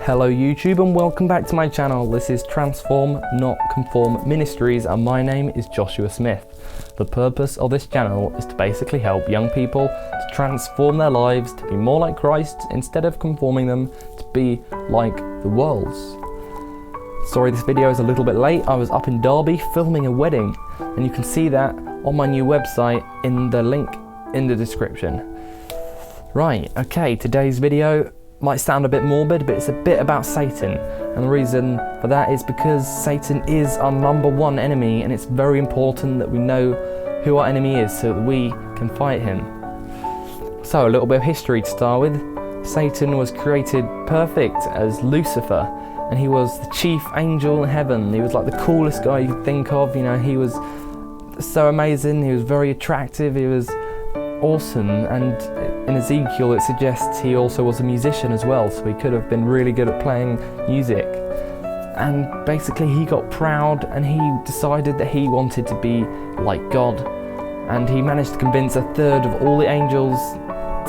Hello YouTube and welcome back to my channel. This is Transform Not Conform Ministries and my name is Joshua Smith. The purpose of this channel is to basically help young people to transform their lives to be more like Christ instead of conforming them to be like the world's. Sorry this video is a little bit late. I was up in Derby filming a wedding and you can see that on my new website in the link in the description. Right, okay, today's video might sound a bit morbid, but it's a bit about Satan, and the reason for that is because Satan is our number one enemy, and it's very important that we know who our enemy is so that we can fight him. So a little bit of history to start with. Satan was created perfect as Lucifer, and he was the chief angel in heaven. He was like the coolest guy you could think of. You know, he was so amazing, he was very attractive, he was awesome, and in Ezekiel it suggests he also was a musician as well, so he could have been really good at playing music. And basically he got proud and he decided that he wanted to be like God, and he managed to convince a third of all the angels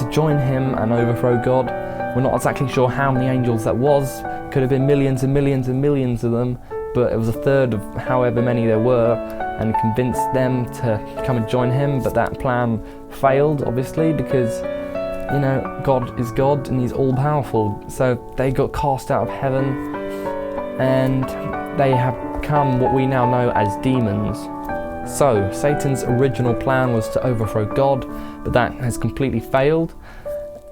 to join him and overthrow God. We're not exactly sure how many angels that was, could have been millions and millions and millions of them, but it was a third of however many there were, and convinced them to come and join him. But that plan failed, obviously, because you know, God is God and he's all powerful. So they got cast out of heaven and they have become what we now know as demons. So Satan's original plan was to overthrow God, but that has completely failed.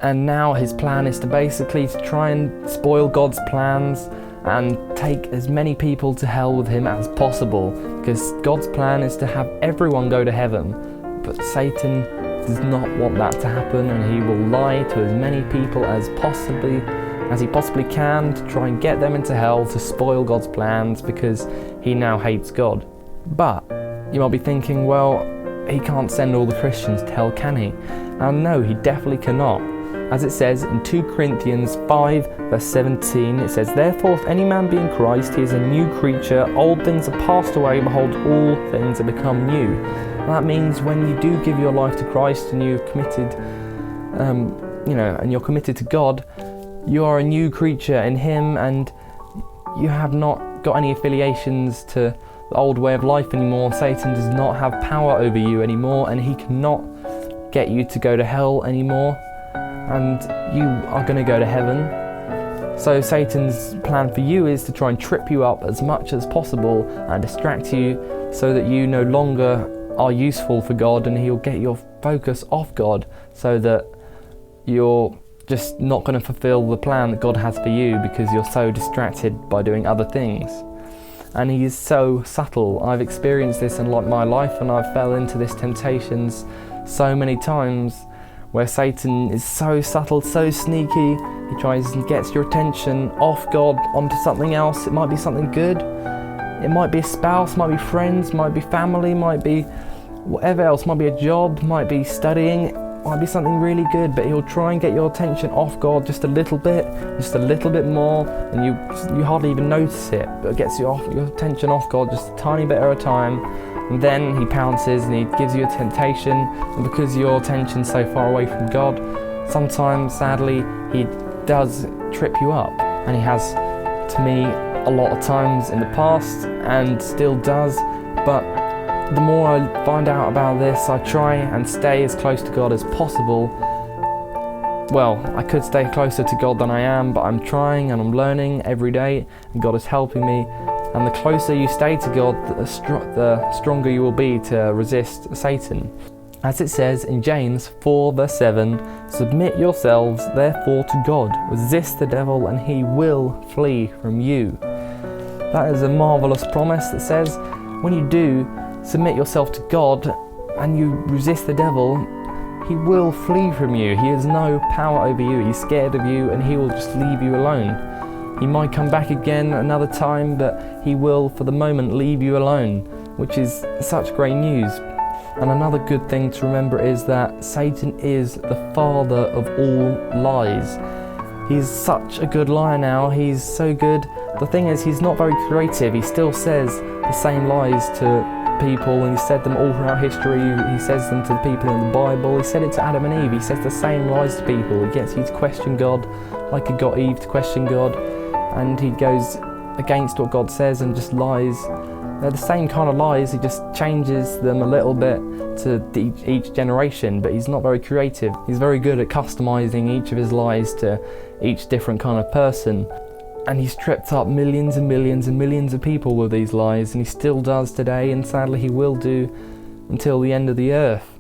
And now his plan is to basically try and spoil God's plans and take as many people to hell with him as possible, because God's plan is to have everyone go to heaven, but Satan does not want that to happen, and he will lie to as many people as he possibly can to try and get them into hell, to spoil God's plans, because he now hates God. But you might be thinking, well, he can't send all the Christians to hell, can he? And no, he definitely cannot. As it says in 2 Corinthians 5 verse 17, it says, "Therefore if any man be in Christ, he is a new creature, old things are passed away, behold, all things are become new." And that means when you do give your life to Christ and you've committed, and you're committed to God, you are a new creature in him, and you have not got any affiliations to the old way of life anymore. Satan does not have power over you anymore, and he cannot get you to go to hell anymore, and you are going to go to heaven. So Satan's plan for you is to try and trip you up as much as possible and distract you so that you no longer are useful for God, and he'll get your focus off God so that you're just not going to fulfill the plan that God has for you because you're so distracted by doing other things. And he is so subtle. I've experienced this in my life, and I've fell into this temptations so many times, where Satan is so subtle, so sneaky. He tries and gets your attention off God onto something else. It might be something good. It might be a spouse, might be friends, might be family, might be whatever else, might be a job, might be studying, might be something really good, but he'll try and get your attention off God just a little bit more, and you hardly even notice it, but it gets your attention off God just a tiny bit at a time. And then he pounces and he gives you a temptation, and because your attention's so far away from God, sometimes sadly he does trip you up, and he has to me a lot of times in the past and still does. But the more I find out about this, I try and stay as close to God as possible. Well, I could stay closer to God than I am, but I'm trying and I'm learning every day, and God is helping me. And the closer you stay to God, the stronger you will be to resist Satan. As it says in James 4 verse 7, "Submit yourselves therefore to God, resist the devil and he will flee from you." That is a marvelous promise that says when you do submit yourself to God and you resist the devil, he will flee from you. He has no power over you. He's scared of you and he will just leave you alone. He might come back again another time, but he will for the moment leave you alone, which is such great news. And another good thing to remember is that Satan is the father of all lies. He's such a good liar now. He's so good. The thing is, he's not very creative. He still says the same lies to people, and he said them all throughout history. He says them to the people in the Bible. He said it to Adam and Eve. He says the same lies to people. He gets you to question God like he got Eve to question God. and he goes against what God says and just lies. They're the same kind of lies, he just changes them a little bit to each generation, but he's not very creative. He's very good at customizing each of his lies to each different kind of person. And he's tripped up millions and millions and millions of people with these lies, and he still does today, and sadly he will do until the end of the earth.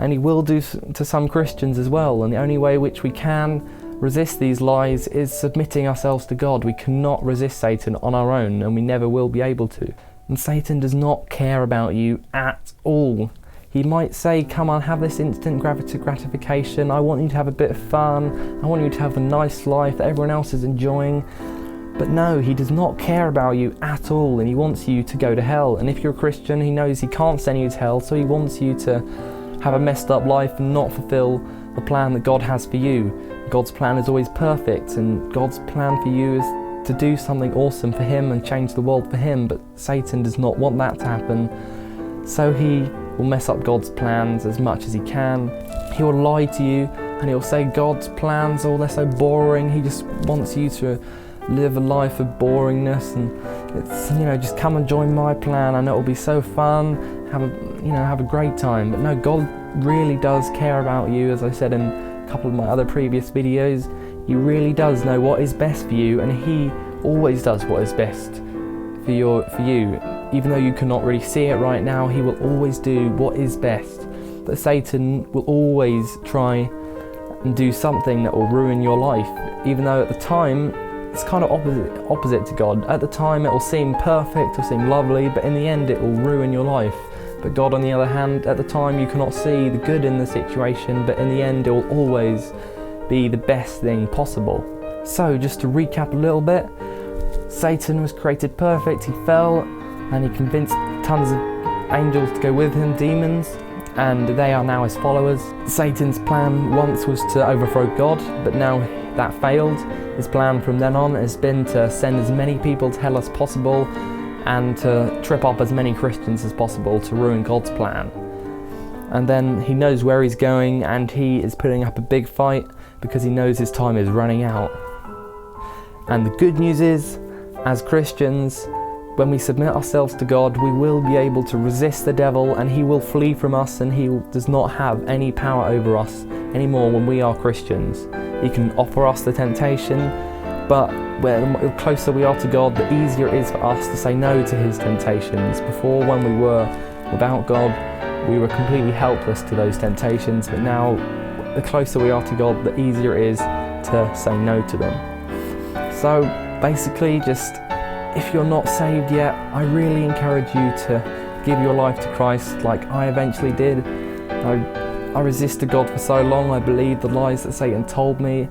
And he will do to some Christians as well, and the only way which we can resist these lies is submitting ourselves to God. We cannot resist Satan on our own, and we never will be able to. And Satan does not care about you at all. He might say, come on, have this instant gratification. I want you to have a bit of fun. I want you to have a nice life that everyone else is enjoying. But no, he does not care about you at all, and he wants you to go to hell. And if you're a Christian, he knows he can't send you to hell, so he wants you to have a messed up life and not fulfill the plan that God has for you. God's plan is always perfect, and God's plan for you is to do something awesome for him and change the world for him, but Satan does not want that to happen. So he will mess up God's plans as much as he can. He will lie to you, and he'll say God's plans, oh, they're so boring. He just wants you to live a life of boringness, and it's, just come and join my plan and it'll be so fun, have a great time. But no, God really does care about you. As I said in a couple of my other previous videos, he really does know what is best for you, and he always does what is best for you. Even though you cannot really see it right now, he will always do what is best. But Satan will always try and do something that will ruin your life, even though at the time it's kind of opposite to God. At the time it will seem perfect, it'll seem lovely, but in the end it will ruin your life. But God, on the other hand, at the time you cannot see the good in the situation, but in the end it will always be the best thing possible. So just to recap a little bit, Satan was created perfect, he fell, and he convinced tons of angels to go with him, demons, and they are now his followers. Satan's plan once was to overthrow God, but now that failed. His plan from then on has been to send as many people to hell as possible and to trip up as many Christians as possible to ruin God's plan. And then he knows where he's going, and he is putting up a big fight because he knows his time is running out. And the good news is, as Christians, when we submit ourselves to God, we will be able to resist the devil, and he will flee from us, and he does not have any power over us anymore when we are Christians. He can offer us the temptation, but the closer we are to God, the easier it is for us to say no to his temptations. Before, when we were without God, we were completely helpless to those temptations, but now the closer we are to God, the easier it is to say no to them. So basically, just if you're not saved yet, I really encourage you to give your life to Christ like I eventually did. I resisted God for so long. I believed the lies that Satan told me.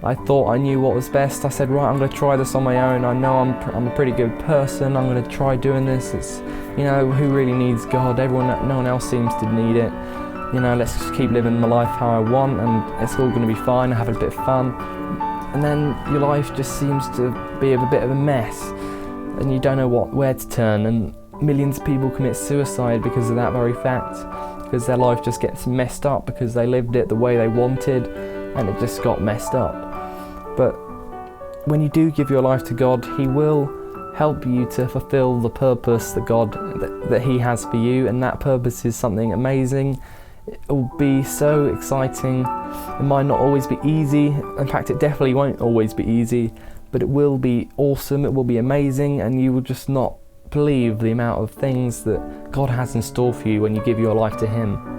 I thought I knew what was best. I said, right, I'm going to try this on my own. I know I'm a pretty good person. I'm going to try doing this. It's, who really needs God? No one else seems to need it. Let's just keep living my life how I want, and it's all going to be fine. I have a bit of fun. And then your life just seems to be a bit of a mess, and you don't know where to turn. And millions of people commit suicide because of that very fact, because their life just gets messed up because they lived it the way they wanted, and it just got messed up. But when you do give your life to God, he will help you to fulfill the purpose that he has for you, and that purpose is something amazing. It will be so exciting. It might not always be easy. In fact, it definitely won't always be easy, but it will be awesome, it will be amazing, and you will just not believe the amount of things that God has in store for you when you give your life to him.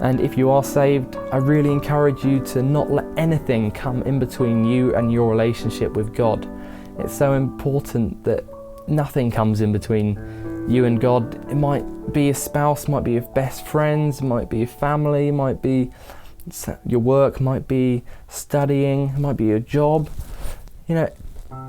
And if you are saved, I really encourage you to not let anything come in between you and your relationship with God. It's so important that nothing comes in between you and God. It might be a spouse, might be your best friends, might be your family, might be your work, might be studying, might be your job.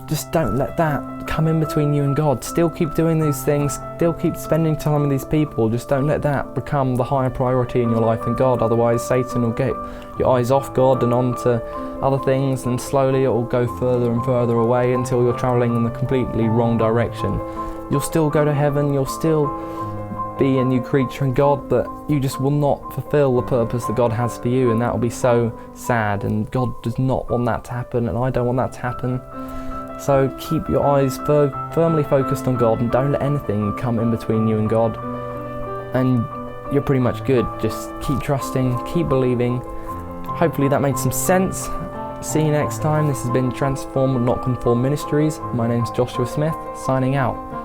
Just don't let that come in between you and God. Still keep doing these things, still keep spending time with these people. Just don't let that become the higher priority in your life than God. Otherwise, Satan will get your eyes off God and onto other things, and slowly it will go further and further away until you're traveling in the completely wrong direction. You'll still go to heaven, you'll still be a new creature in God, but you just will not fulfill the purpose that God has for you, and that will be so sad, and God does not want that to happen, and I don't want that to happen. So keep your eyes firmly focused on God and don't let anything come in between you and God. And you're pretty much good. Just keep trusting, keep believing. Hopefully that made some sense. See you next time. This has been Transform Not Conform Ministries. My name's Joshua Smith, signing out.